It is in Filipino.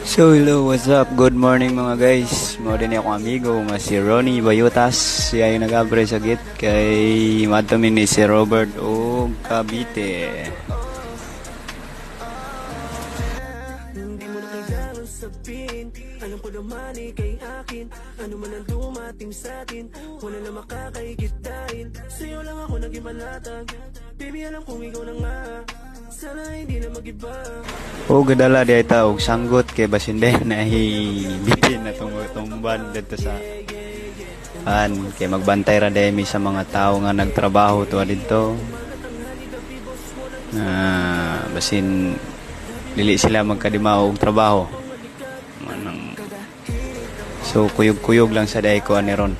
So hello, what's up? Good morning mga guys. Mao din akong amigo nga si Ronnie Bayutas. Siya yung nag-abre sa git kay madto ni si Robert o Cavite. Hindi mo na kailangan sabihin. Alam ko naman kay akin. Ano man ang dumating sa atin, wala na makakaigit dahil sa'yo lang ako naging manatag. Baby, alam kong ikaw na nga, sana hindi na mag-iba. O gadala di ay taog sanggot kay basin din na bitin na tumban dito sa kay magbantay ra demi sa mga tao nga nagtrabaho tuwa dito. Basin dili sila magkadimao og trabaho. So kuyog-kuyog lang sa day ko ani ron.